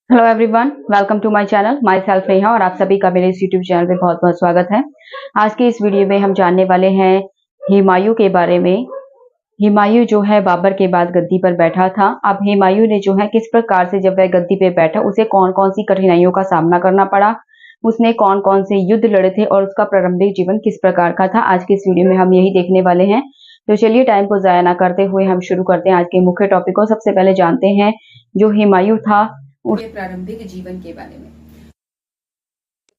Hello everyone, welcome to my channel. Myself Neha और आप सभी का मेरे इस यूट्यूब चैनल पे बहुत बहुत स्वागत है। आज के इस वीडियो में हम जानने वाले हैं हुमायूं के बारे में। हुमायूं जो है बाबर के बाद गद्दी पर बैठा था। अब हुमायूं ने जो है किस प्रकार से जब वह गद्दी पे बैठा उसे कौन कौन सी कठिनाइयों का सामना करना पड़ा, उसने कौन कौन से युद्ध लड़े थे और उसका प्रारंभिक जीवन किस प्रकार का था, आज के इस वीडियो में हम यही देखने वाले हैं। तो चलिए टाइम को जाया ना करते हुए हम शुरू करते हैं आज के मुख्य टॉपिक को। सबसे पहले जानते हैं जो हुमायूं था उसके प्रारंभिक जीवन के बारे में।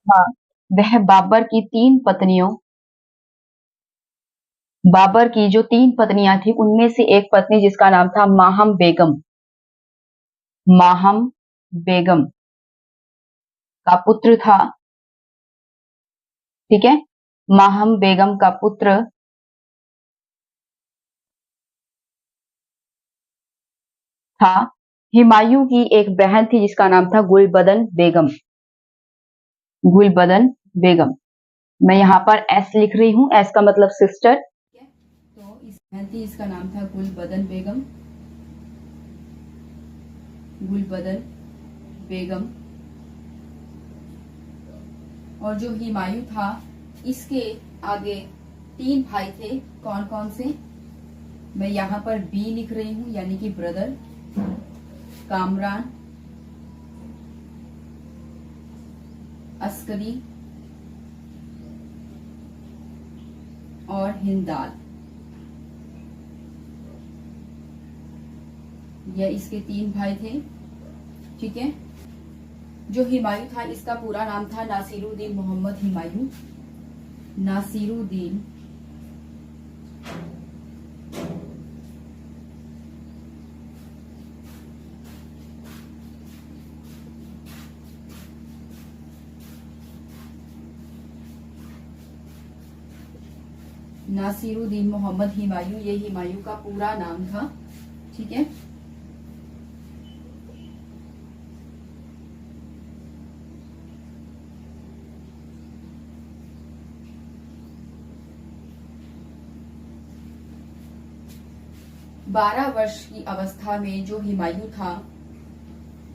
हाँ, वह बाबर की जो 3 पत्नियां थी उनमें से एक पत्नी जिसका नाम था माहम बेगम का पुत्र था। ठीक है, माहम बेगम का पुत्र था। हुमायूं की एक बहन थी जिसका नाम था गुलबदन बेगम। मैं यहाँ पर एस लिख रही हूँ, एस का मतलब सिस्टर। तो इस बहन थी, इसका नाम था गुलबदन बेगम। और जो हुमायूं था इसके आगे 3 भाई थे। कौन कौन से, मैं यहाँ पर बी लिख रही हूँ यानी कि ब्रदर, कामरान, अस्करी और हिंदाल। यह इसके 3 भाई थे। ठीक है, जो हुमायूं था इसका पूरा नाम था नासिरुद्दीन मोहम्मद हुमायूं। नासिरुद्दीन मोहम्मद हुमायूं, ये हुमायूं का पूरा नाम था। ठीक है, बारह वर्ष की अवस्था में जो हुमायूं था,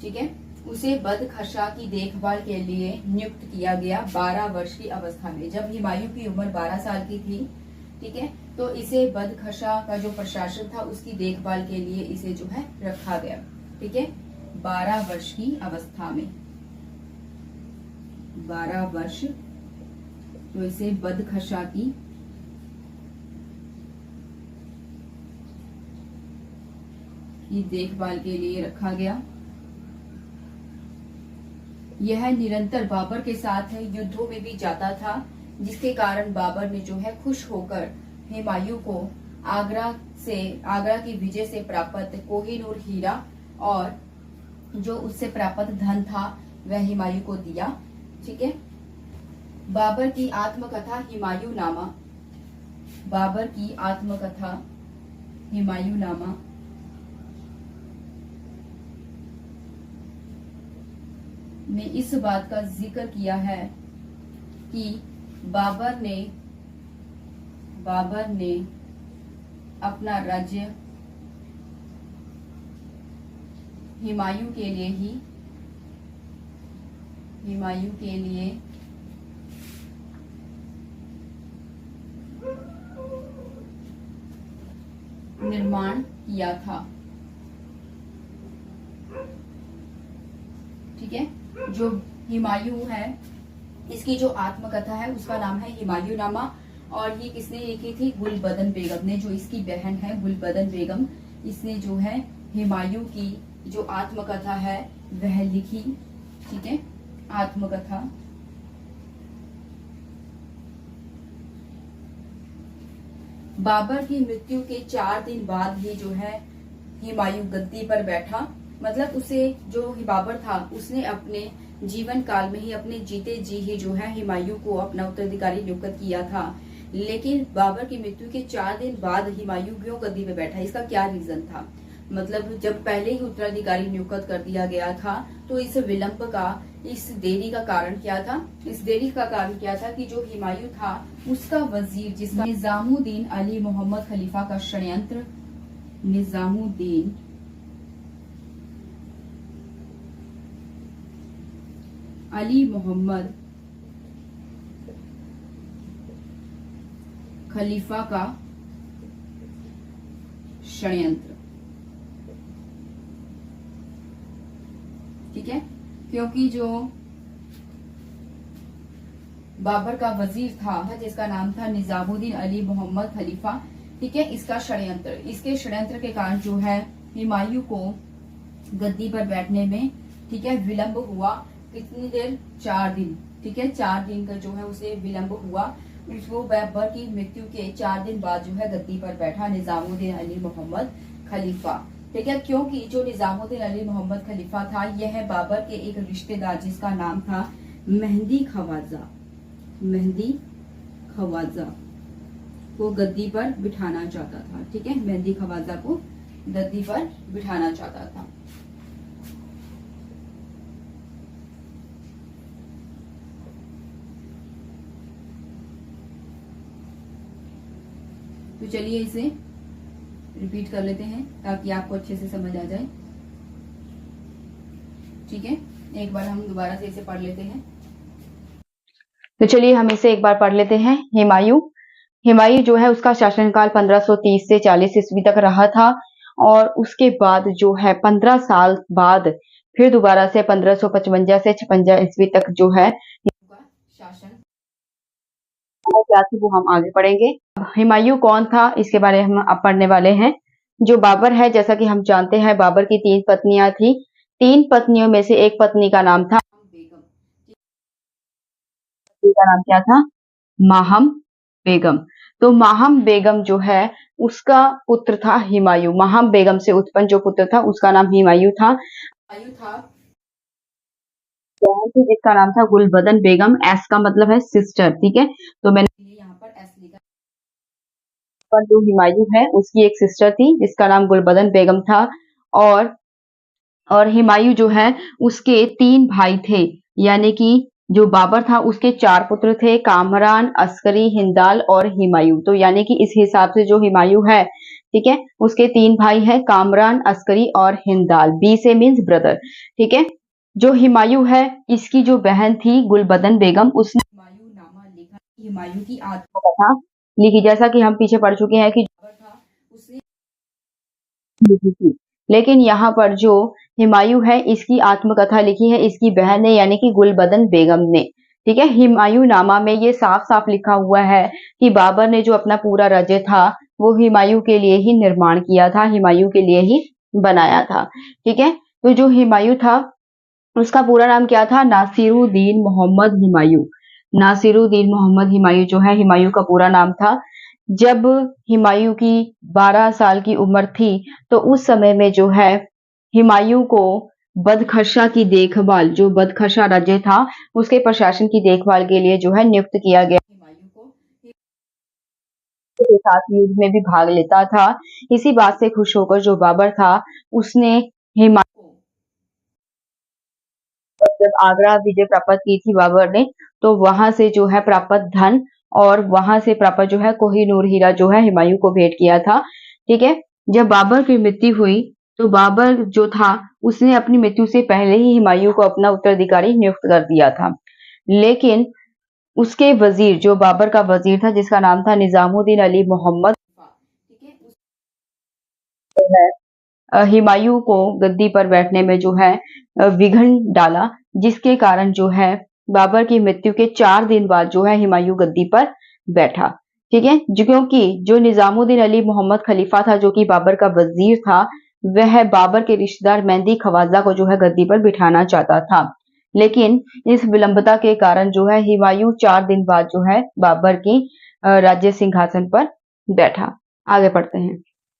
ठीक है, उसे बदखशा की देखभाल के लिए नियुक्त किया गया। 12 वर्ष की अवस्था में जब हुमायूं की उम्र 12 साल की थी, ठीक है, तो इसे बदखशा का जो प्रशासन था उसकी देखभाल के लिए इसे जो है रखा गया। ठीक है, 12 वर्ष की अवस्था में, 12 वर्ष, तो इसे बदखशा की देखभाल के लिए रखा गया। यह निरंतर बाबर के साथ युद्धों में भी जाता था, जिसके कारण बाबर ने जो है खुश होकर हुमायूं को आगरा की विजय से प्राप्त कोहिनूर हीरा और जो उससे प्राप्त धन था वह हुमायूं को दिया। ठीक है, बाबर की आत्मकथा हुमायूंनामा, बाबर की आत्मकथा हुमायूंनामा ने इस बात का जिक्र किया है कि बाबर ने अपना राज्य हुमायूं के लिए निर्माण किया था। ठीक है, जो हुमायूं है इसकी जो आत्मकथा है उसका नाम है हुमायूंनामा, और ये किसने लिखी थी? गुलबदन बेगम ने, जो इसकी बहन है गुलबदन बेगम, इसने जो है हुमायूं की जो आत्मकथा है वह लिखी। ठीक है, आत्मकथा। बाबर की मृत्यु के 4 दिन बाद ही जो है हुमायूं गद्दी पर बैठा। मतलब उसे जो बाबर था उसने अपने जीवन काल में ही, अपने जीते जी ही जो है हुमायूं को अपना उत्तराधिकारी नियुक्त किया था। लेकिन बाबर की मृत्यु के 4 दिन बाद हुमायूं क्यों गद्दी पे बैठा, इसका क्या रीजन था? मतलब जब पहले ही उत्तराधिकारी नियुक्त कर दिया गया था तो इस विलंब का, इस देरी का कारण क्या था? इस देरी का कारण क्या था कि जो हुमायूं था उसका वजीर, जिसका निजामुद्दीन अली मोहम्मद खलीफा का षड्यंत्र, निजामुद्दीन अली मोहम्मद खलीफा का षड्यंत्र। ठीक है, क्योंकि जो बाबर का वजीर था जिसका नाम था निजामुद्दीन अली मोहम्मद खलीफा, ठीक है, इसका षड्यंत्र, इसके षड्यंत्र के कारण जो है हुमायूं को गद्दी पर बैठने में, ठीक है, विलंब हुआ। कितनी देर? 4 दिन। ठीक है, 4 दिन का जो है उसे विलंब हुआ। उसको बाबर की मृत्यु के 4 दिन बाद जो है गद्दी पर बैठा निजामुद्दीन अली मोहम्मद खलीफा। ठीक है, क्योंकि जो निजामुद्दीन अली मोहम्मद खलीफा था यह बाबर के एक रिश्तेदार जिसका नाम था मेहंदी खवाजा, मेहंदी खवाजा को गद्दी पर बिठाना चाहता था। ठीक है, मेहंदी खवाजा को गद्दी पर बिठाना चाहता था। तो चलिए इसे रिपीट कर लेते हैं ताकि आपको अच्छे से समझ आ जाए। ठीक है, एक बार हम दोबारा से इसे पढ़ लेते हैं। तो चलिए हम इसे एक बार पढ़ लेते हैं। हुमायूं जो है उसका शासनकाल 1530 से 40 ईस्वी तक रहा था और उसके बाद जो है 15 साल बाद फिर दोबारा से 1555 से 56 ईस्वी तक जो है शासन क्या थी वो हम आगे पढ़ेंगे। हुमायूं कौन था इसके बारे में हम अब पढ़ने वाले हैं। जो बाबर है, जैसा कि हम जानते हैं, बाबर की 3 पत्नियां थी। 3 पत्नियों में से एक पत्नी का नाम था बेगम। का नाम क्या था? माहम बेगम। तो माहम बेगम जो है उसका पुत्र था हुमायूं। माहम बेगम से उत्पन्न जो पुत्र था उसका नाम हुमायूं था। हुमायूं था जिसका नाम था गुलबदन बेगम। एस का मतलब है सिस्टर। ठीक है, तो मैंने यहाँ पर एस लिखा। पर जो हुमायूं है उसकी एक सिस्टर थी जिसका नाम गुलबदन बेगम था। और हुमायूं जो है उसके 3 भाई थे, यानी कि जो बाबर था उसके 4 पुत्र थे, कामरान, अस्करी, हिंदाल और हुमायूं। तो यानी कि इस हिसाब से जो हुमायूं है, ठीक है, उसके 3 भाई हैं, कामरान, अस्करी और हिंदाल। बी से मीन्स ब्रदर। ठीक है, जो हुमायूं है इसकी जो बहन थी गुलबदन बेगम, उसने हुमायूं नामा लिखा। हुमायूं की आत्मकथा लिखी, जैसा कि हम पीछे पढ़ चुके हैं कि बाबर था उसने लिखी थी। लेकिन यहाँ पर जो हुमायूं है इसकी आत्मकथा लिखी है इसकी बहन ने, यानी कि गुलबदन बेगम ने। ठीक है, हुमायूं नामा में ये साफ साफ लिखा हुआ है कि बाबर ने जो अपना पूरा राज्य था वो हुमायूं के लिए ही निर्माण किया था, हुमायूं के लिए ही बनाया था। ठीक है, तो जो हुमायूं था उसका पूरा नाम क्या था? नासिरुद्दीन मोहम्मद हुमायूं। नासिरुद्दीन मोहम्मद हुमायूं जो है हुमायूं का पूरा नाम था। जब हुमायूं की 12 साल की उम्र थी तो उस समय में जो है हुमायूं को बदखशा की देखभाल, जो बदखशा राज्य था उसके प्रशासन की देखभाल के लिए जो है नियुक्त किया गया। हुमायूं को के साथ युद्ध में भी भाग लेता था। इसी बात से खुश होकर जो बाबर था उसने हुमायूं को, जब आगरा विजय प्राप्त की थी बाबर ने, तो वहां से जो है प्राप्त धन और वहां से प्राप्त जो है कोहिनूर हीरा जो है हुमायूं को भेंट किया था। ठीक है, जब बाबर की मृत्यु हुई तो बाबर जो था उसने अपनी मृत्यु से पहले ही हुमायूं को अपना उत्तराधिकारी नियुक्त कर दिया था। लेकिन उसके वजीर, जो बाबर का वजीर था जिसका नाम था निजामुद्दीन अली मोहम्मद, ठीक है, हुमायूं को गद्दी पर बैठने में जो है विघ्न डाला, जिसके कारण जो है बाबर की मृत्यु के 4 दिन बाद जो है हुमायूं गद्दी पर बैठा। ठीक है, क्योंकि जो निजामुद्दीन अली मोहम्मद खलीफा था जो कि बाबर का वजीर था, वह बाबर के रिश्तेदार मेहंदी खवाजा को जो है गद्दी पर बिठाना चाहता था। लेकिन इस विलंबता के कारण जो है हुमायूं 4 दिन बाद जो है बाबर की राज्य सिंहासन पर बैठा। आगे पढ़ते हैं।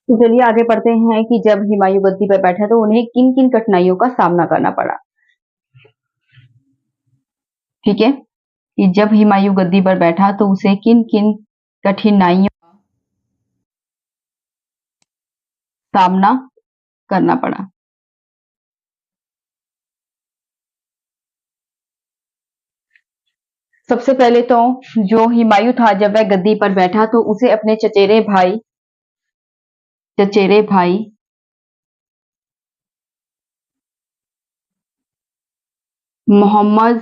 तो चलिए आगे पढ़ते हैं कि जब हुमायूं गद्दी पर बैठा तो उन्हें किन किन कठिनाइयों का सामना करना पड़ा। ठीक है, कि जब हुमायूं गद्दी पर बैठा तो उसे किन किन कठिनाइयों का सामना करना पड़ा। सबसे पहले तो जो हुमायूं था जब वह गद्दी पर बैठा तो उसे अपने चचेरे भाई मोहम्मद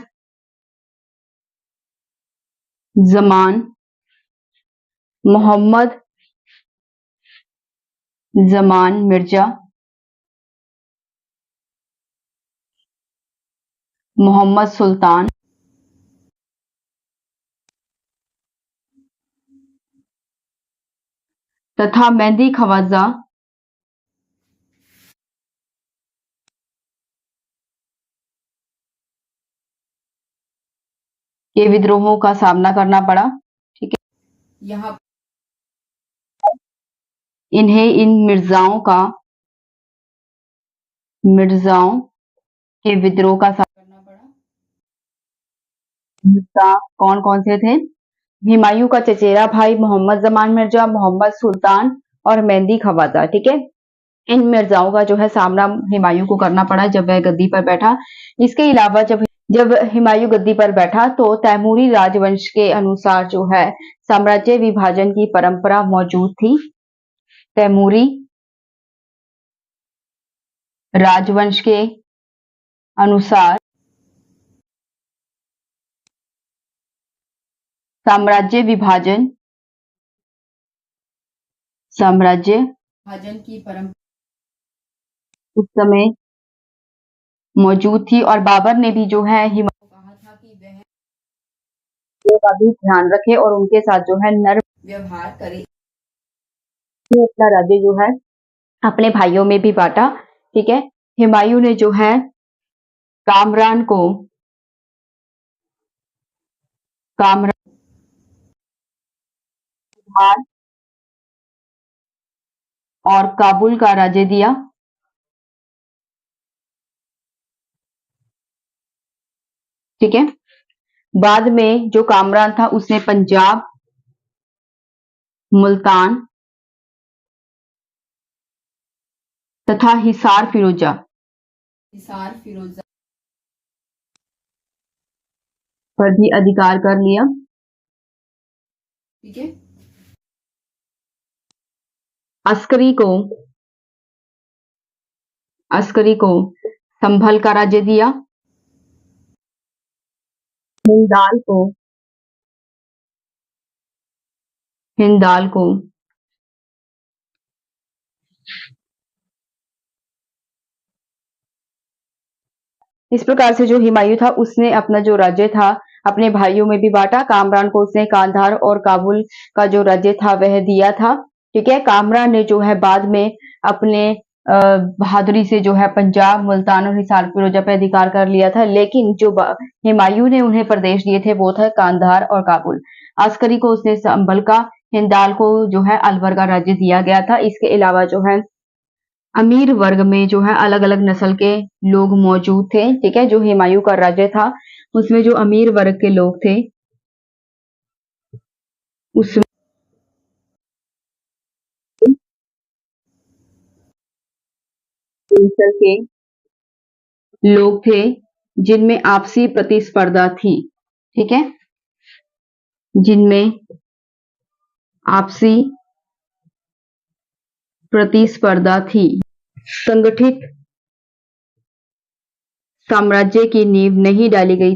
जमान, मोहम्मद जमान मिर्जा, मोहम्मद सुल्तान, तथा मेहदी खवाजा के विद्रोहों का सामना करना पड़ा। ठीक है, यहाँ इन्हें इन मिर्जाओं के विद्रोह का सामना करना पड़ा। मिर्जा कौन कौन से थे? हुमायूं का चचेरा भाई मोहम्मद जमान मिर्जा, मोहम्मद सुल्तान और मेहदी खवाजा। ठीक है, इन मिर्जाओं का जो है सामना हुमायूं को करना पड़ा जब वह गद्दी पर बैठा। इसके अलावा जब हुमायूं गद्दी पर बैठा तो तैमूरी राजवंश के अनुसार जो है साम्राज्य विभाजन की परंपरा मौजूद थी। तैमूरी राजवंश के अनुसार साम्राज्य विभाजन की परंपरा उस समय मौजूद थी और बाबर ने भी जो है हुमायूं को कहा था कि वह का भी ध्यान रखे और उनके साथ जो है नर्म व्यवहार करे। अपना राज्य जो है अपने भाइयों में भी बांटा। ठीक है, हुमायूं ने जो है कामरान और काबुल का राज्य दिया। ठीक है, बाद में जो कामरान था उसने पंजाब, मुल्तान तथा हिसार फिरोजा पर भी अधिकार कर लिया। ठीक है, अस्करी को संभल का राज्य दिया। हिंदाल को इस प्रकार से जो हुमायूं था उसने अपना जो राज्य था अपने भाइयों में भी बांटा। कामरान को उसने कांधार और काबुल का जो राज्य था वह दिया था। ठीक है, कामरान ने जो है बाद में अपने बहादुरी से जो है पंजाब, मुल्तान और हिसार फिरोजा पर अधिकार कर लिया था, लेकिन जो हुमायूं ने उन्हें प्रदेश दिए थे वो था कांधार और काबुल। अस्करी को उसने संभल का, हिंदाल को जो है अलवर का राज्य दिया गया था। इसके अलावा जो है अमीर वर्ग में जो है अलग अलग नस्ल के लोग मौजूद थे। ठीक है, जो हुमायूं का राज्य था उसमें जो अमीर वर्ग के लोग थे उसमें नस्ल के लोग थे जिनमें आपसी प्रतिस्पर्धा थी। ठीक है, जिनमें आपसी प्रतिस्पर्धा थी। संगठित साम्राज्य की नींव नहीं डाली गई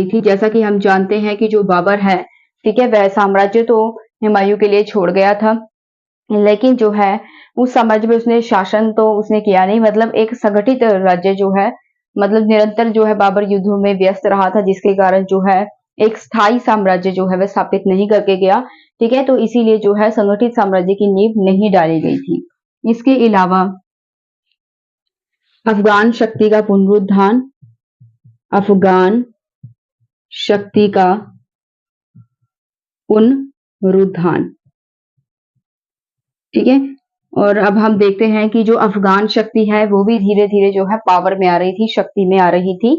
थी। जैसा कि हम जानते हैं कि जो बाबर है, ठीक है, वह साम्राज्य तो हुमायूं के लिए छोड़ गया था, लेकिन जो है उस साम्राज्य में उसने शासन तो उसने किया नहीं। मतलब एक संगठित राज्य जो है, मतलब निरंतर जो है बाबर युद्धों में व्यस्त रहा था, जिसके कारण जो है एक स्थायी साम्राज्य जो है वह स्थापित नहीं करके गया। ठीक है, तो इसीलिए जो है संगठित साम्राज्य की नींव नहीं डाली गई थी। इसके अलावा अफगान शक्ति का पुनरुत्थान, ठीक है, और अब हम देखते हैं कि जो अफगान शक्ति है वो भी धीरे धीरे जो है पावर में आ रही थी, शक्ति में आ रही थी।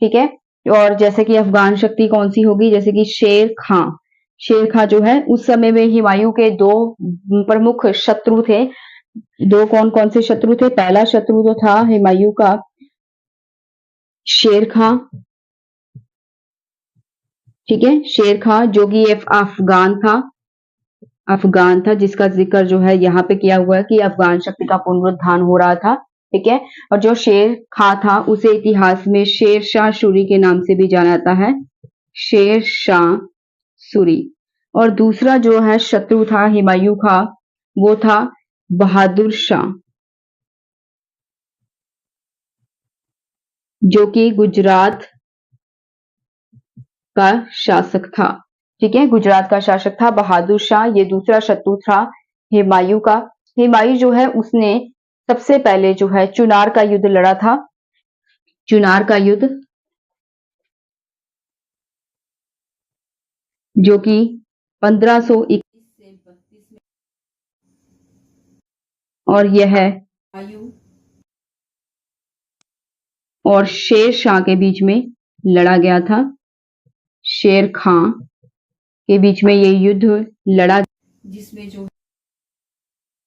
ठीक है, और जैसे कि अफगान शक्ति कौन सी होगी, जैसे कि शेर खां जो है उस समय में हुमायूं के दो प्रमुख शत्रु थे। दो कौन कौन से शत्रु थे? पहला शत्रु तो था हुमायूं का शेर खां। ठीक है, शेर खां जो कि अफगान था जिसका जिक्र जो है यहाँ पे किया हुआ है कि अफगान शक्ति का पुनरुत्थान हो रहा था। ठीक है। और जो शेर खां था उसे इतिहास में शेर शाह सूरी के नाम से भी जाना जाता है, शेर शाह सूरी। और दूसरा जो है शत्रु था हुमायूं का, वो था बहादुर शाह, जो कि गुजरात का शासक था। ठीक है, गुजरात का शासक था बहादुर शाह। ये दूसरा शत्रु था हुमायूं का। हुमायूं जो है उसने सबसे पहले जो है चुनार का युद्ध लड़ा था, चुनार का युद्ध, जो कि 1521 से 32 में, और यह हुमायूं और शेर शाह के बीच में लड़ा गया था। शेर खां के बीच में ये युद्ध लड़ा, जिसमें जो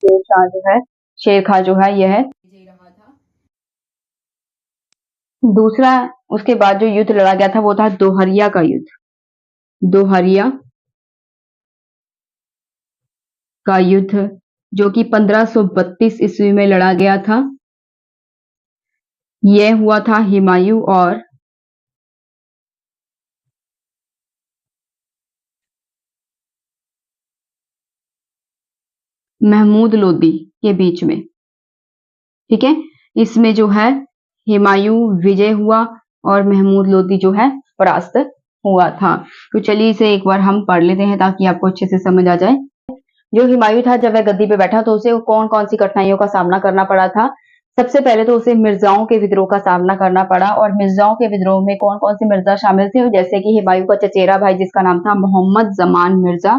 शेर शाह जो है, शेर खां जो है यह विजयी रहा था। दूसरा उसके बाद जो युद्ध लड़ा गया था वो था दोहरिया का युद्ध, दोहरिया का युद्ध, जो कि 1532 ईस्वी में लड़ा गया था। यह हुआ था हुमायूं और महमूद लोदी के बीच में। ठीक है, इसमें जो है हुमायूं विजय हुआ और महमूद लोदी जो है परास्त हुआ था। तो चलिए इसे एक बार हम पढ़ लेते हैं ताकि आपको अच्छे से समझ आ जाए। जो हुमायूं था जब वह गद्दी पे बैठा तो उसे कौन कौन सी कठिनाइयों का सामना करना पड़ा था। सबसे पहले तो उसे मिर्जाओं के विद्रोह का सामना करना पड़ा, और मिर्जाओं के विद्रोह में कौन कौन से मिर्जा शामिल थे, जैसे कि हुमायूं का चचेरा भाई जिसका नाम था मोहम्मद जमान मिर्जा,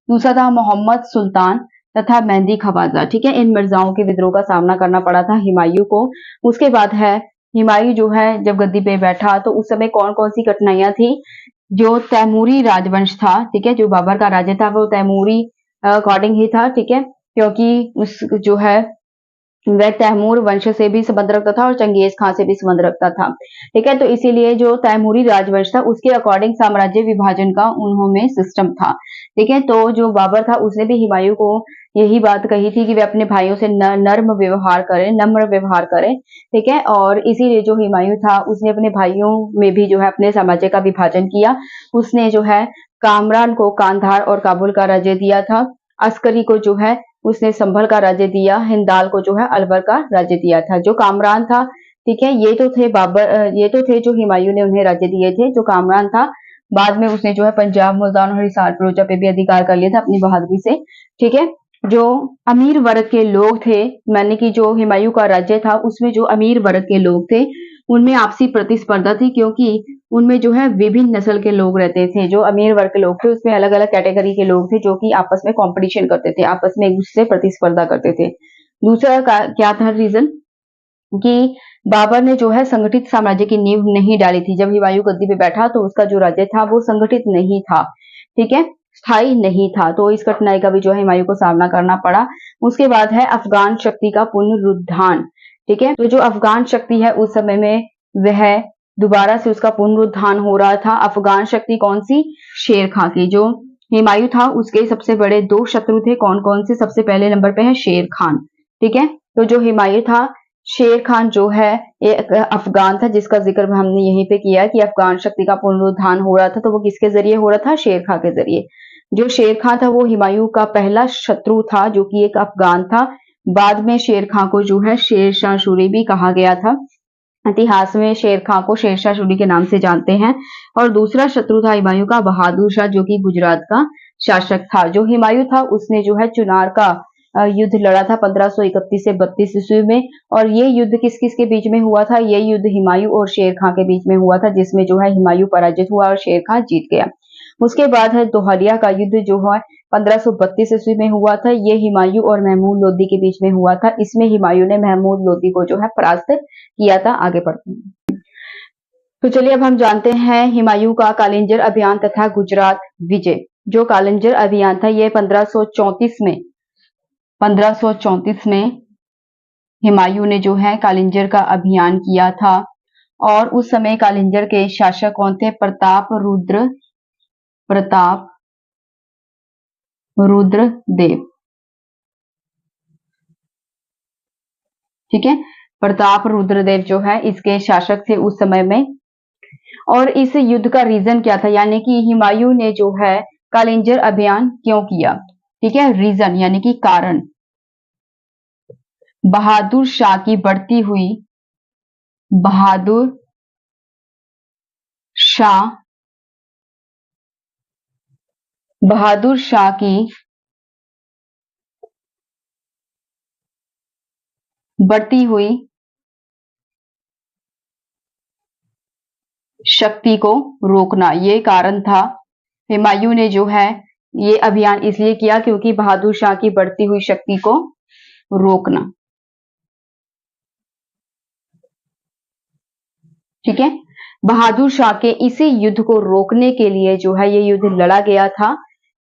दूसरा था मोहम्मद सुल्तान तथा मेहंदी खवाजा। ठीक है, इन मिर्जाओं के विद्रोह का सामना करना पड़ा था हुमायूं को। उसके बाद है हुमायूं जो है जब गद्दी पे बैठा तो उस समय कौन कौन सी कठिनाइयां थी। जो तैमूरी राजवंश था, ठीक है, जो बाबर का राज्य था वो तैमूरी अकॉर्डिंग ही था। ठीक है, क्योंकि उस जो है वह तैमूर वंश से भी संबंध रखता था और चंगेज खां से भी संबंध रखता था। ठीक है, तो इसीलिए जो तैमूरी राजवंश था उसके अकॉर्डिंग साम्राज्य विभाजन का उन्होंने सिस्टम था। ठीक है, तो जो बाबर था उसने भी हुमायूं को यही बात कही थी कि वे अपने भाइयों से नर्म व्यवहार करें, नम्र व्यवहार करें। ठीक है, और इसीलिए जो हुमायूं था उसने अपने भाइयों में भी जो है अपने साम्राज्य का विभाजन किया। उसने जो है कामरान को कांधार और काबुल का राज्य दिया था, अस्करी को जो है उसने संभल का राज्य दिया, हिंदाल को जो है अलवर का राज्य दिया था। जो कामरान था, ठीक है, ये तो थे बाबर, ये तो थे जो हुमायूं ने उन्हें राज्य दिए थे। जो कामरान था बाद में उसने जो है पंजाब, मुल्तान और हिसार फिरोजा पे भी अधिकार कर लिया था अपनी बहादुरी से। ठीक है, जो अमीर वर्ग के लोग थे, माने कि जो हुमायूं का राज्य था उसमें जो अमीर वर्ग के लोग थे उनमें आपसी प्रतिस्पर्धा थी, क्योंकि उनमें जो है विभिन्न नस्ल के लोग रहते थे। जो अमीर वर्ग के लोग थे उसमें अलग अलग कैटेगरी के लोग थे जो कि आपस में कंपटीशन करते थे, आपस में एक दूसरे से प्रतिस्पर्धा करते थे। दूसरा क्या था रीजन कि बाबर ने जो है संगठित साम्राज्य की नींव नहीं डाली थी। जब हुमायूं गद्दी पे बैठा तो उसका जो राज्य था वो संगठित नहीं था, ठीक है, स्थायी नहीं था। तो इस कठिनाई का भी जो है हुमायूं को सामना करना पड़ा। उसके बाद है अफगान शक्ति का पुनरुत्थान। ठीक है, तो जो अफगान शक्ति है उस समय में वह दोबारा से उसका पुनरुत्थान हो रहा था। अफगान शक्ति कौन सी? शेर खां की। जो हुमायूं था उसके सबसे बड़े दो शत्रु थे, कौन कौन से? सबसे पहले नंबर पे है शेर खान। ठीक है, तो जो हुमायूं था, शेर खान जो है एक अफगान था जिसका जिक्र हमने यहीं पे किया कि अफगान शक्ति का पुनरुत्थान हो रहा था, तो वो किसके जरिए हो रहा था? शेर खां के जरिए। जो शेर खां था वो हुमायूं का पहला शत्रु था जो कि एक अफगान था। बाद में शेर खां को जो है शेर शाह सूरी भी कहा गया था। इतिहास में शेर खां को शेर शाह सूरी के नाम से जानते हैं। और दूसरा शत्रु था हुमायूं का बहादुर शाह, जो कि गुजरात का शासक था। जो हुमायूं था उसने जो है चुनार का युद्ध लड़ा था 1531 से 32 ईस्वी में। और ये युद्ध किस किस के बीच में हुआ था? ये युद्ध हुमायूं और शेर खां के बीच में हुआ था, जिसमें जो है हुमायूं पराजित हुआ और शेर खां जीत गया। उसके बाद है दोहरिया का युद्ध जो है 1532 ईस्वी में हुआ था। ये हुमायूं और महमूद लोदी के बीच में हुआ था। इसमें हुमायूं ने महमूद लोदी को जो है परास्त किया था। आगे बढ़ते हैं, तो चलिए अब हम जानते हैं हुमायूं का कालिंजर अभियान तथा गुजरात विजय। जो कालिंजर अभियान था ये 1534 में हुमायूं ने जो है कालिंजर का अभियान किया था। और उस समय कालिंजर के शासक कौन थे? प्रताप रुद्र देव। ठीक है, प्रताप रुद्रदेव जो है इसके शासक थे उस समय में। और इस युद्ध का रीजन क्या था, यानी कि हुमायूं ने जो है कालिंजर अभियान क्यों किया। ठीक है, रीजन यानी कि कारण, बहादुर शाह की बढ़ती हुई, बहादुर शाह, बहादुर शाह की बढ़ती हुई शक्ति को रोकना, ये कारण था। हुमायूं ने जो है ये अभियान इसलिए किया क्योंकि बहादुर शाह की बढ़ती हुई शक्ति को रोकना। ठीक है, बहादुर शाह के इसी युद्ध को रोकने के लिए जो है ये युद्ध लड़ा गया था।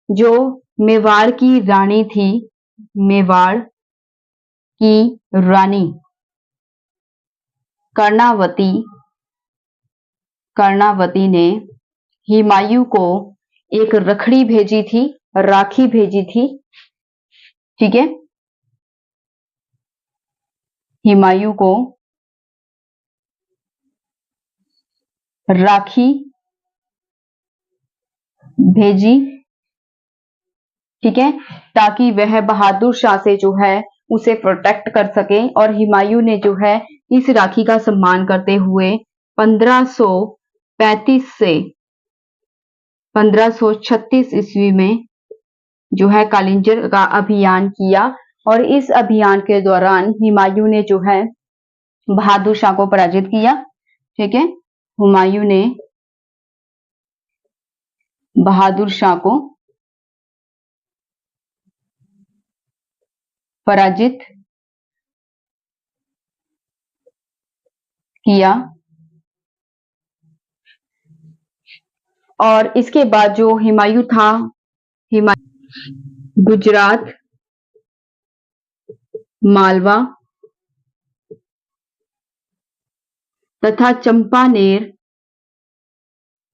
जो मेवाड़ की रानी थी, मेवाड़ की रानी कर्णावती, कर्णावती ने हुमायूं को एक रखड़ी भेजी थी, राखी भेजी थी। ठीक है, हुमायूं को राखी भेजी, ठीक है, ताकि वह बहादुर शाह से जो है उसे प्रोटेक्ट कर सके। और हुमायूं ने जो है इस राखी का सम्मान करते हुए 1535 से 1536 ईस्वी में जो है कालिंजर का अभियान किया। और इस अभियान के दौरान हुमायूं ने जो है बहादुर शाह को पराजित किया। ठीक है, हुमायूं ने बहादुर शाह को पराजित किया। और इसके बाद जो हुमायूं था, हुमायूं गुजरात, मालवा तथा चंपानेर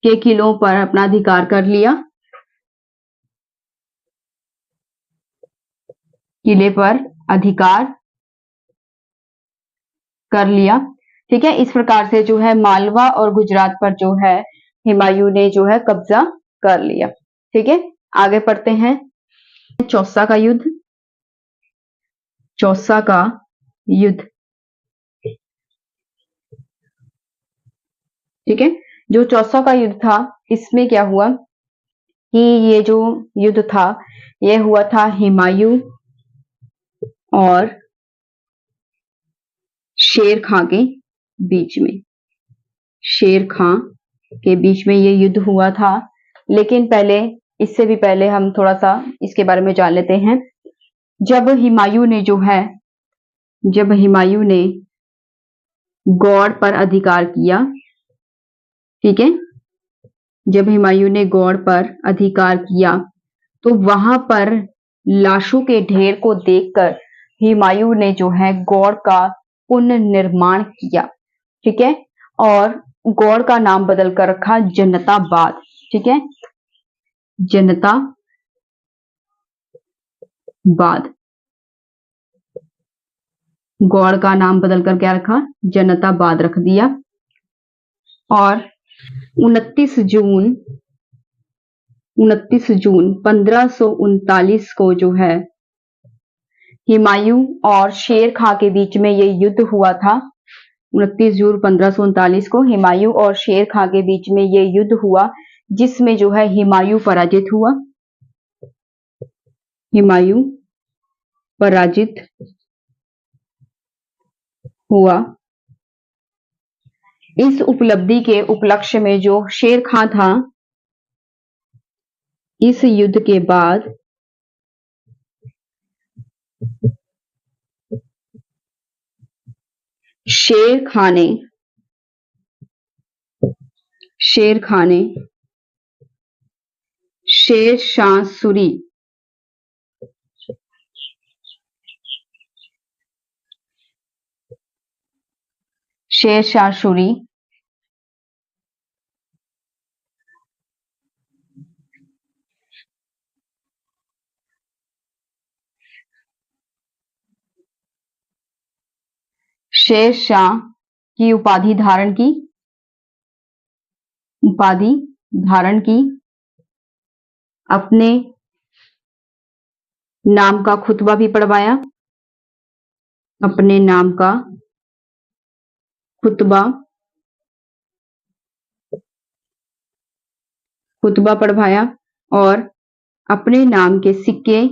के किलों पर अपना अधिकार कर लिया, किले पर अधिकार कर लिया। ठीक है, इस प्रकार से जो है मालवा और गुजरात पर जो है हुमायूं ने जो है कब्जा कर लिया। ठीक है, आगे पढ़ते हैं। चौसा का युद्ध, चौसा का युद्ध। ठीक है, जो चौसा का युद्ध था इसमें क्या हुआ कि ये जो युद्ध था ये हुआ था हुमायूं और शेर खां के बीच में, शेर खां के बीच में ये युद्ध हुआ था। लेकिन पहले, इससे भी पहले हम थोड़ा सा इसके बारे में जान लेते हैं। जब हुमायूं ने जो है, जब हुमायूं ने गौड़ पर अधिकार किया, ठीक है, जब हुमायूं ने गौड़ पर अधिकार किया तो वहां पर लाशों के ढेर को देखकर हुमायूं ने जो है गौड़ का पुनर्निर्माण किया। ठीक है, और गौड़ का नाम बदल कर रखा जनताबाद। ठीक है, जनताबाद, गौड़ का नाम बदल कर क्या रखा, जनताबाद रख दिया। और 29 जून 1539 को जो है हुमायूं और शेर खां के बीच में ये युद्ध हुआ था। 29 जून 1539 को हुमायूं और शेर खां के बीच में ये युद्ध हुआ, जिसमें जो है हुमायूं पराजित हुआ, हुमायूं पराजित हुआ। इस उपलब्धि के उपलक्ष्य में जो शेर खां था, इस युद्ध के बाद शेर खां ने शेर शाह सूरी, शेर शाह सूरी शेर शाह की उपाधि धारण की, अपने नाम का खुतबा भी पढ़वाया, अपने नाम का खुतबा पढ़वाया और अपने नाम के सिक्के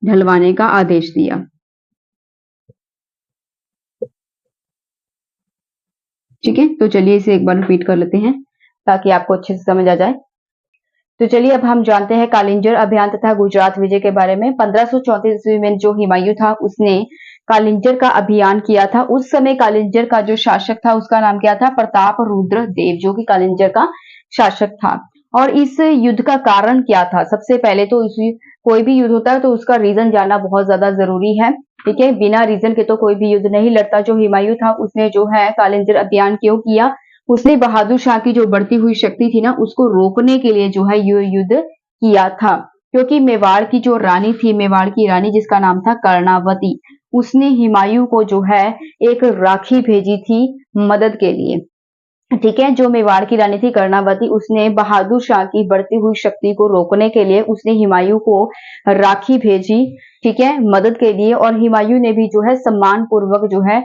ढलवाने का आदेश दिया। ठीक है, तो चलिए इसे एक बार रिपीट कर लेते हैं ताकि आपको अच्छे से समझ आ जाए। तो चलिए अब हम जानते हैं कालिंजर अभियान तथा गुजरात विजय के बारे में। 1534 ईस्वी में जो हुमायूं था उसने कालिंजर का अभियान किया था। उस समय कालिंजर का जो शासक था उसका नाम क्या था? प्रताप रुद्र देव, जो कि कालिंजर का शासक था। और इस युद्ध का कारण क्या था? सबसे पहले तो कोई भी युद्ध होता है तो उसका रीजन जानना बहुत ज्यादा जरूरी है। ठीक है, बिना रीजन के तो कोई भी युद्ध नहीं लड़ता। जो हुमायूं था उसने जो है कालिंजर अभियान क्यों किया? उसने बहादुर शाह की जो बढ़ती हुई शक्ति थी ना उसको रोकने के लिए जो है ये युद्ध किया था। क्योंकि मेवाड़ की जो रानी थी, मेवाड़ की रानी जिसका नाम था कर्णावती, उसने हुमायूं को जो है एक राखी भेजी थी मदद के लिए। ठीक है, जो मेवाड़ की रानी थी कर्णावती, उसने बहादुर शाह की बढ़ती हुई शक्ति को रोकने के लिए उसने हुमायूं को राखी भेजी। ठीक है, मदद के लिए। और हुमायूं ने भी जो है सम्मान पूर्वक जो है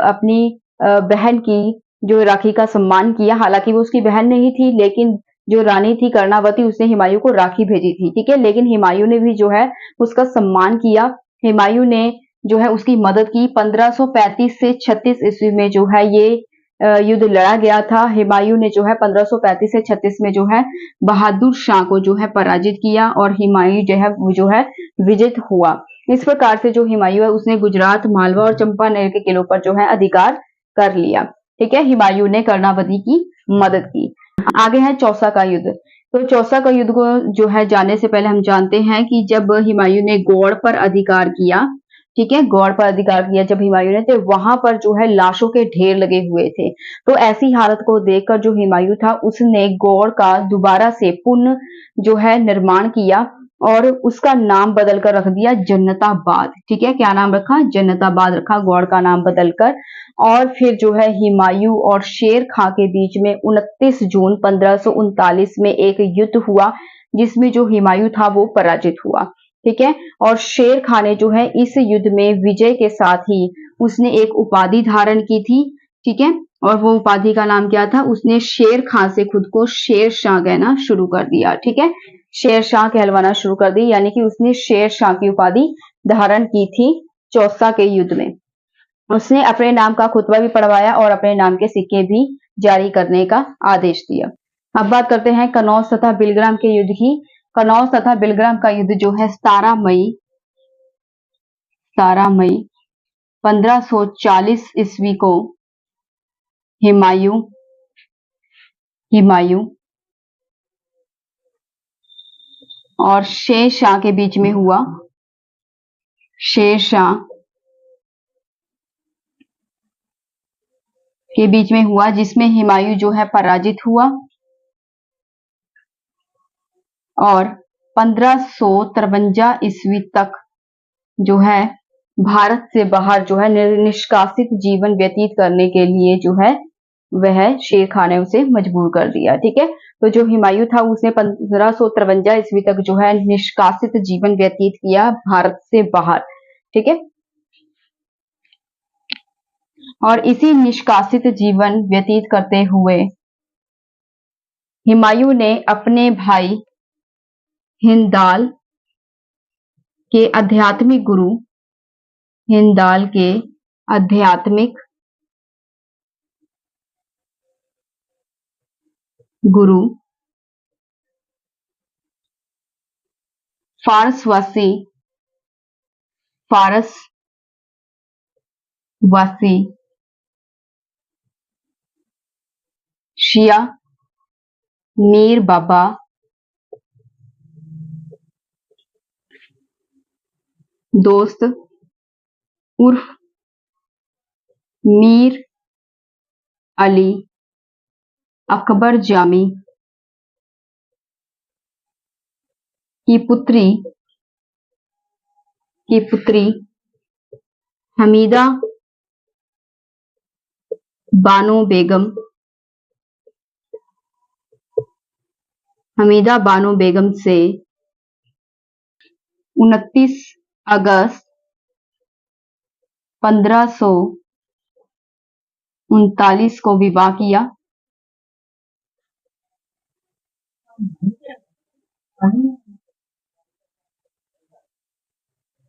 अपनी बहन की जो राखी का सम्मान किया। हालांकि वो उसकी बहन नहीं थी, लेकिन जो रानी थी कर्णावती उसने हुमायूं को राखी भेजी थी। ठीक है, लेकिन हुमायूं ने भी जो है उसका सम्मान किया। हुमायूं ने जो है उसकी मदद की। 1535 से 36 ईस्वी में जो है ये युद्ध लड़ा गया था। हुमायूं ने जो है 1535 से 36 में जो है बहादुर शाह को जो है पराजित किया और हुमायूं जो है वो जो है विजित हुआ। इस प्रकार से जो हुमायूं है उसने गुजरात, मालवा और चंपानेर के किलों पर जो है अधिकार कर लिया। ठीक है, हुमायूं ने कर्णावती की मदद की। आगे है चौसा का युद्ध। तो चौसा का युद्ध को जो है जानने से पहले हम जानते हैं कि जब हुमायूं ने गौड़ पर अधिकार किया, ठीक है, गौड़ पर अधिकार किया जब हुमायूं ने, तो वहां पर जो है लाशों के ढेर लगे हुए थे। तो ऐसी हालत को देखकर जो हुमायूं था उसने गौड़ का दोबारा से पुनः जो है निर्माण किया और उसका नाम बदलकर रख दिया जन्नताबाद। ठीक है, क्या नाम रखा? जन्नताबाद रखा, गौड़ का नाम बदलकर। और फिर जो है हुमायूं और शेर खां के बीच में 29 जून 1539 में एक युद्ध हुआ जिसमें जो हुमायूं था वो पराजित हुआ। ठीक है, और शेर खां ने जो है इस युद्ध में विजय के साथ ही उसने एक उपाधि धारण की थी। ठीक है, और वो उपाधि का नाम क्या था? उसने शेर खां से खुद को शेर शाह कहना शुरू कर दिया। ठीक है, शेर शाह कहलवाना शुरू कर दी, यानी कि उसने शेर शाह की उपाधि धारण की थी चौसा के युद्ध में। उसने अपने नाम का खुतबा भी पढ़वाया और अपने नाम के सिक्के भी जारी करने का आदेश दिया। अब बात करते हैं कनौज तथा बिलग्राम के युद्ध की। कनौज तथा बिलग्राम का युद्ध जो है 17 मई 1540 ईस्वी को हुमायूं और शेर शाह के बीच में हुआ। शेर शाह के बीच में हुआ जिसमें हुमायूं जो है पराजित हुआ और 1553 ईस्वी तक जो है भारत से बाहर जो है निष्कासित जीवन व्यतीत करने के लिए जो है वह शेर खां ने उसे मजबूर कर दिया। ठीक है, तो जो हुमायूं था उसने 1553 ईस्वी तक जो है निष्कासित जीवन व्यतीत किया भारत से बाहर। ठीक है, और इसी निष्कासित जीवन व्यतीत करते हुए हुमायूं ने अपने भाई हिंदाल के आध्यात्मिक गुरु, हिंदाल के आध्यात्मिक गुरु फारसवासी शिया मीर बाबा दोस्त उर्फ मीर अली अकबर जामी की पुत्री हमीदा बानो बेगम, हमीदा बानो बेगम से 29 अगस्त 1539 को विवाह किया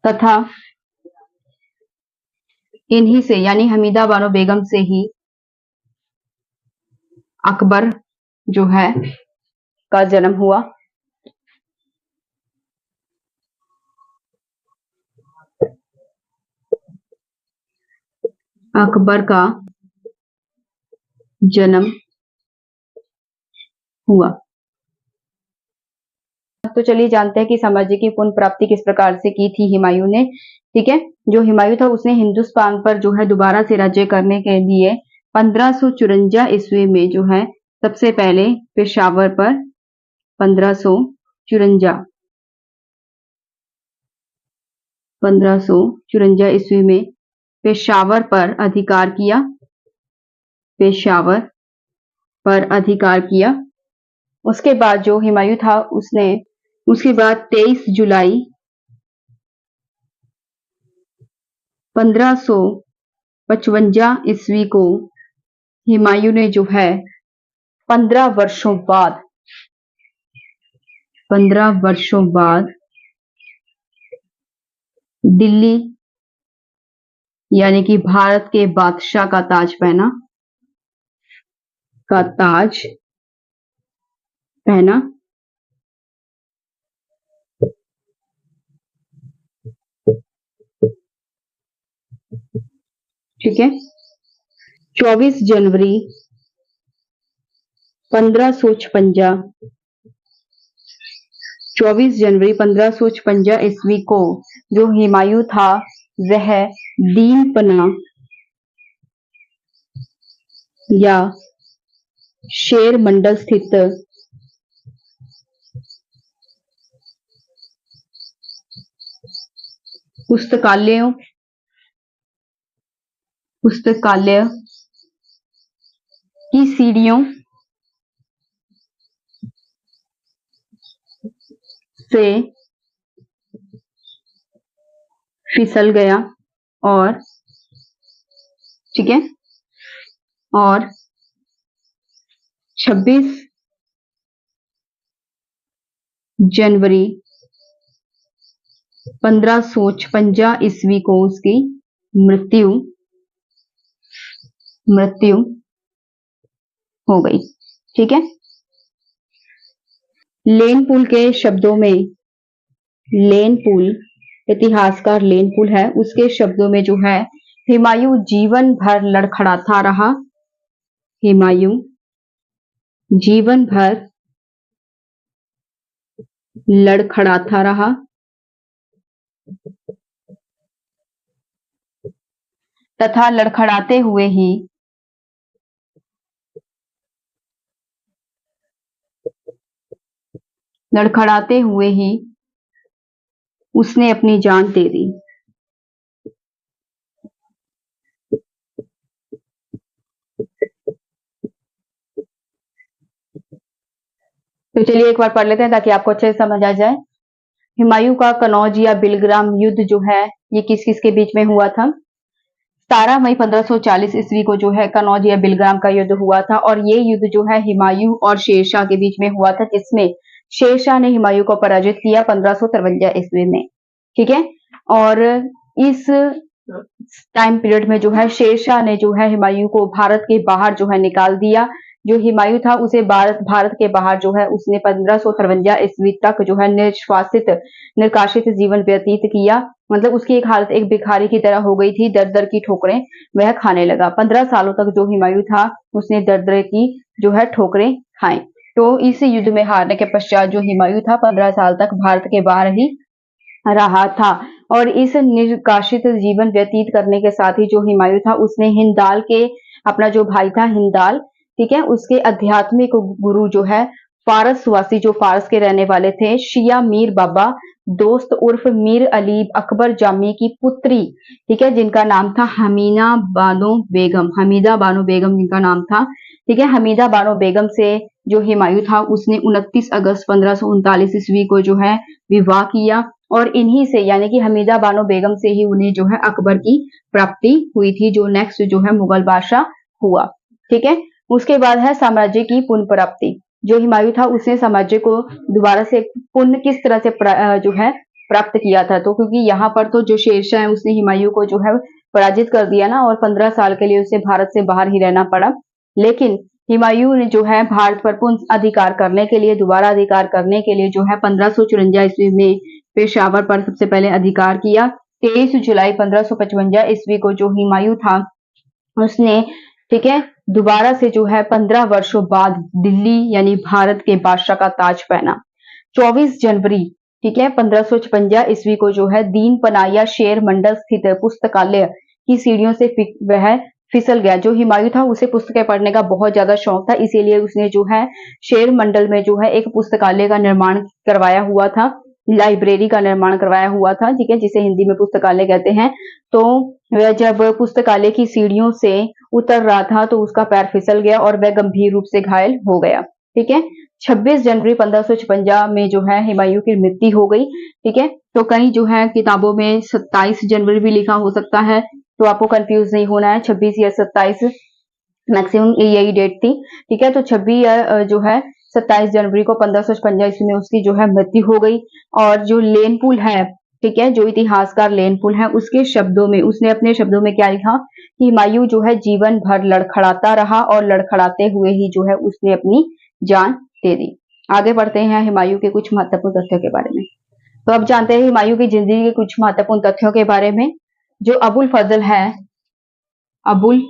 तथा इन्हीं से यानी हमीदा बानो बेगम से ही अकबर जो है का जन्म हुआ। अकबर का जन्म हुआ। तो चलिए जानते हैं कि साम्राज्य की पुनः प्राप्ति किस प्रकार से की थी हुमायूं ने। ठीक है, जो हुमायूं था उसने हिंदुस्तान पर जो है दोबारा से राज्य करने के लिए 1554 ईस्वी में जो है सबसे पहले पेशावर पर 1554 ईस्वी में पेशावर पर अधिकार किया। पेशावर पर अधिकार किया। उसके बाद जो हुमायूं था उसने उसके बाद 23 जुलाई 1555 ईस्वी को हुमायूं ने जो है 15 वर्षों बाद दिल्ली यानी कि भारत के बादशाह का ताज पहना। ठीक है, 24 जनवरी 1556 ईस्वी को जो हुमायूं था वह दीनपना या शेर मंडल स्थित पुस्तकालय की सीढ़ियों से फिसल गया और ठीक है, और 26 जनवरी 1556 ईस्वी को उसकी मृत्यु हो गई। ठीक है, लेनपुल के शब्दों में, लेनपुल इतिहासकार लेनपुल है, उसके शब्दों में जो है हुमायूं जीवन भर लड़खड़ाता रहा। हुमायूं जीवन भर लड़खड़ाता रहा तथा लड़खड़ाते हुए ही उसने अपनी जान दे दी। तो चलिए एक बार पढ़ लेते हैं ताकि आपको अच्छे से समझ आ जाए। हुमायूं का कनौज या बिलग्राम युद्ध जो है ये किस किस के बीच में हुआ था। 17 मई 1540 ईस्वी को जो है कनौज या बिलग्राम का युद्ध हुआ था और ये युद्ध जो है हुमायूं और शेरशाह के बीच में हुआ था, जिसमें शेरशाह ने हुमायूं को पराजित किया 1553 ईस्वी में। ठीक है, और इस टाइम पीरियड में जो है शेरशाह ने जो है हुमायूं को भारत के बाहर जो है निकाल दिया। जो हुमायूं था उसे भारत के बाहर जो है उसने 1553 ईस्वी तक जो है निष्कासित जीवन व्यतीत किया। मतलब उसकी एक हालत एक भिखारी की तरह हो गई थी, दर दर की ठोकरें वह खाने लगा। 15 सालों तक जो हुमायूं था उसने दर दर की जो है ठोकरें खाई। तो इस युद्ध में हारने के पश्चात जो हुमायूं था 15 साल तक भारत के बाहर ही रहा था और इस निष्कासित जीवन व्यतीत करने के साथ ही जो हुमायूं था उसने हिंदाल के अपना जो भाई था हिंदाल, ठीक है, उसके आध्यात्मिक गुरु जो है फारसवासी जो फारस के रहने वाले थे शिया मीर बाबा दोस्त उर्फ मीर अली अकबर जामी की पुत्री, ठीक है, जिनका नाम था हमीदा बानो बेगम, हमीदा बानो बेगम जिनका नाम था, ठीक है। हमीदा बानो बेगम से जो हुमायूं था उसने 29 अगस्त 1539 ईस्वी को जो है विवाह किया, और इन्हीं से यानी कि हमीदा बानो बेगम से ही उन्हें जो है अकबर की प्राप्ति हुई थी, जो नेक्स्ट जो है मुगल बादशाह हुआ, ठीक है। उसके बाद है साम्राज्य की पुनः प्राप्ति। जो हुमायूं था उसने साम्राज्य को दोबारा से पुनः किस तरह से जो है प्राप्त किया था, तो क्योंकि यहाँ पर तो जो शेरशाह है उसने हुमायूं को जो है पराजित कर दिया ना, और 15 साल के लिए उसे भारत से बाहर ही रहना पड़ा। लेकिन हुमायूं ने जो है भारत पर पुनः अधिकार करने के लिए, दोबारा अधिकार करने के लिए जो है 1554 ईस्वी में पेशावर पर सबसे पहले अधिकार किया। 23 जुलाई 1555 ईस्वी को जो हुमायूं था उसने, ठीक है, दोबारा से जो है 15 वर्षों बाद दिल्ली यानी भारत के बादशाह का ताज पहना। 24 जनवरी, ठीक है, 1556 ईस्वी को जो है दीन पनाया शेर मंडल स्थित पुस्तकालय की सीढ़ियों से वह फिसल गया। जो हुमायूं था उसे पुस्तकें पढ़ने का बहुत ज्यादा शौक था, इसीलिए उसने जो है शेर मंडल में जो है एक पुस्तकालय का निर्माण करवाया हुआ था, लाइब्रेरी का निर्माण करवाया हुआ था, ठीक है, जिसे हिंदी में पुस्तकालय कहते हैं। तो वह जब पुस्तकालय की सीढ़ियों से उतर रहा था तो उसका पैर फिसल गया और वह गंभीर रूप से घायल हो गया, ठीक है। 26 जनवरी 1556 में जो है हुमायूं की मृत्यु हो गई, ठीक है। तो कई जो है किताबों में 27 जनवरी भी लिखा हो सकता है, तो आपको कंफ्यूज नहीं होना है, 26 या 27 मैक्सिमम यही डेट थी, ठीक है। तो 26 जो है 27 जनवरी को 1556 ईस्वी में उसकी जो है मृत्यु हो गई। और जो लेनपुल है, ठीक है, जो इतिहासकार लेनपुल है, उसके शब्दों में, उसने अपने शब्दों में क्या लिखा कि हुमायूं जो है जीवन भर लड़खड़ाता रहा और लड़खड़ाते हुए ही जो है उसने अपनी जान दे दी। आगे बढ़ते हैं हुमायूं के कुछ महत्वपूर्ण तथ्यों के बारे में। तो अब जानते हैं हुमायूं की जिंदगी के कुछ महत्वपूर्ण तथ्यों के बारे में। जो अबुल फजल है, अबुल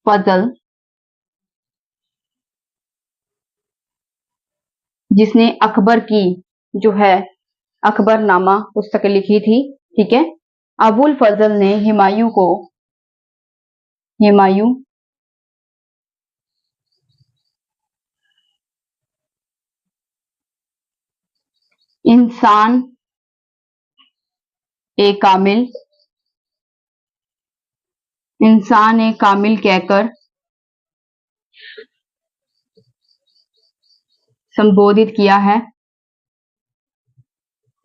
फजल, जिसने अकबर की जो है अकबरनामा पुस्तक लिखी थी, ठीक है, अबुल फजल ने हुमायूं को, हुमायूं इंसान ए कामिल, इंसान ए कामिल कहकर संबोधित किया है,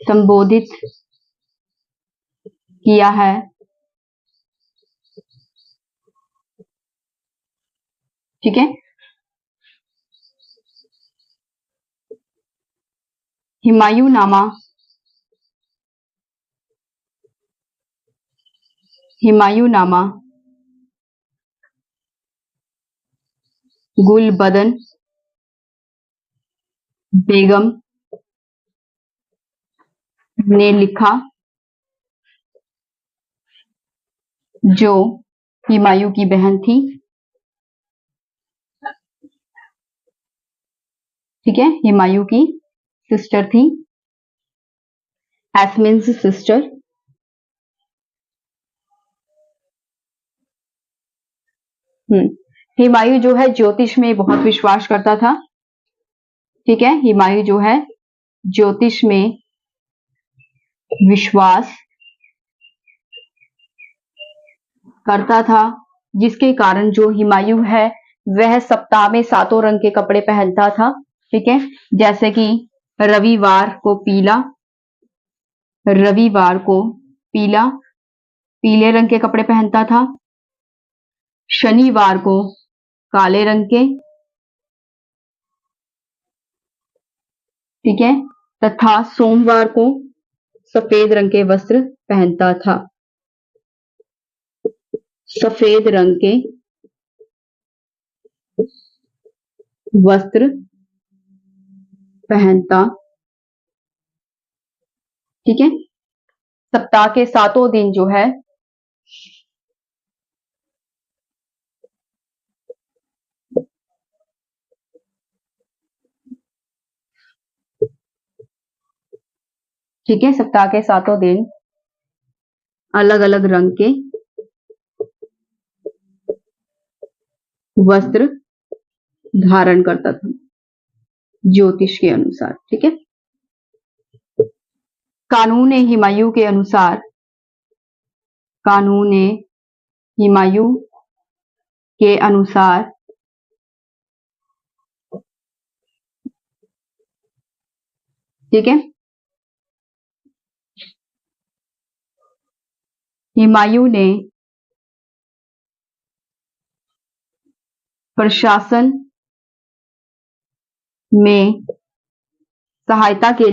संबोधित किया है, ठीक है। हुमायूं नामा, हुमायूं नामा गुलबदन बेगम ने लिखा, जो हुमायूं की बहन थी, ठीक है, हुमायूं की सिस्टर थी, एस्मिन्स सिस्टर। हुमायूं जो है ज्योतिष में बहुत विश्वास करता था, ठीक है, हुमायूं जो है ज्योतिष में विश्वास करता था, जिसके कारण जो हुमायूं है वह सप्ताह में 7 रंग के कपड़े पहनता था, ठीक है, जैसे कि रविवार को पीला, रविवार को पीला, पीले रंग के कपड़े पहनता था, शनिवार को काले रंग के, ठीक है, तथा सोमवार को सफेद रंग के वस्त्र पहनता था, सफेद रंग के वस्त्र पहनता, ठीक है। सप्ताह के 7 दिन जो है ठीक है, सप्ताह के 7 दिन अलग अलग रंग के वस्त्र धारण करता था ज्योतिष के अनुसार, ठीक है। कानून हुमायूं के अनुसार, कानून हुमायूं के अनुसार ठीक है, हुमायूं ने प्रशासन में सहायता के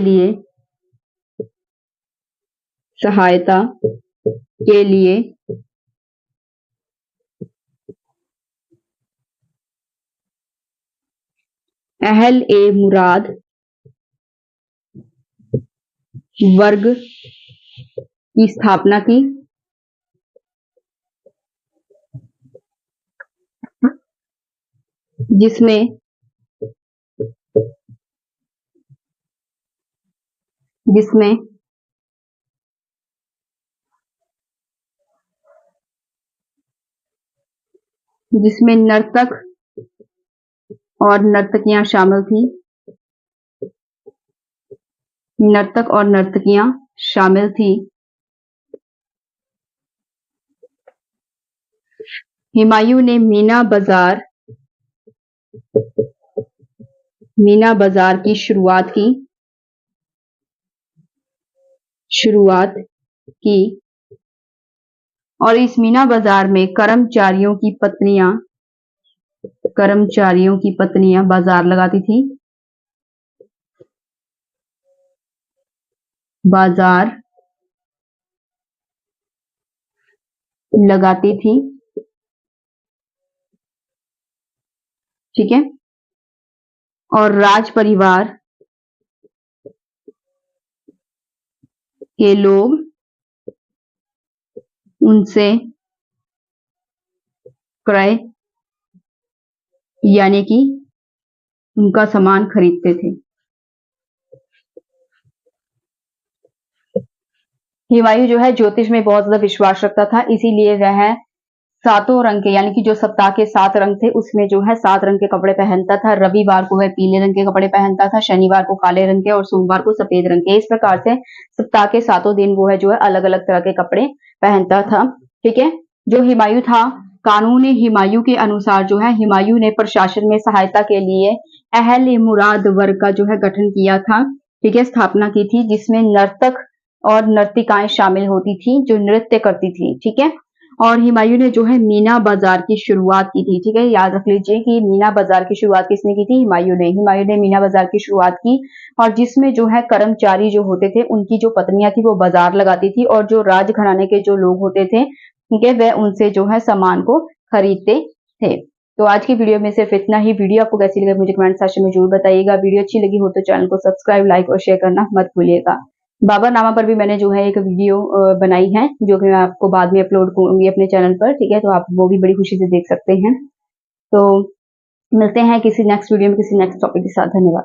लिए अहल-ए-मुराद वर्ग की स्थापना की, जिसमें नर्तक और नर्तकियां शामिल थी, नर्तक और नर्तकियां शामिल थी। हुमायूं ने मीना बाजार की शुरुआत की और इस मीना बाजार में कर्मचारियों की पत्नियां बाजार लगाती थी, ठीक है, और राज परिवार के लोग उनसे क्रय यानी कि उनका सामान खरीदते थे। हुमायूं जो है ज्योतिष में बहुत ज्यादा विश्वास रखता था, इसीलिए वह सातों रंग के यानी कि जो सप्ताह के 7 रंग थे उसमें जो है 7 रंग के कपड़े पहनता था। रविवार को वह पीले रंग के कपड़े पहनता था, शनिवार को काले रंग के और सोमवार को सफेद रंग के। इस प्रकार से सप्ताह के 7 दिन वो है जो है अलग अलग तरह के कपड़े पहनता था, ठीक है। जो हुमायूं था, कानून हुमायूं के अनुसार जो है हुमायूं ने प्रशासन में सहायता के लिए अहल-ए-मुराद वर्ग का जो है गठन किया था, ठीक है, स्थापना की थी, जिसमें नर्तक और नर्तिकाएं शामिल होती थी जो नृत्य करती थी, ठीक है। और हुमायूं ने जो है मीना बाजार की शुरुआत की थी, ठीक है, याद रख लीजिए कि मीना बाजार की शुरुआत किसने की थी? हुमायूं ने मीना बाजार की शुरुआत की और जिसमें जो है कर्मचारी जो होते थे उनकी जो पत्नियां थी वो बाजार लगाती थी और जो राजघराने के जो लोग होते थे, ठीक है, वह उनसे जो है सामान को खरीदते थे। तो आज की वीडियो में सिर्फ इतना ही। वीडियो आपको कैसी लगी मुझे कमेंट सेक्शन में जरूर बताइएगा। वीडियो अच्छी लगी हो तो चैनल को सब्सक्राइब, लाइक और शेयर करना मत भूलिएगा। बाबरनामा पर भी मैंने जो है एक वीडियो बनाई है जो कि मैं आपको बाद में अपलोड करूंगी अपने चैनल पर, ठीक है, तो आप वो भी बड़ी खुशी से देख सकते हैं। तो मिलते हैं किसी नेक्स्ट वीडियो में किसी नेक्स्ट टॉपिक के साथ। धन्यवाद।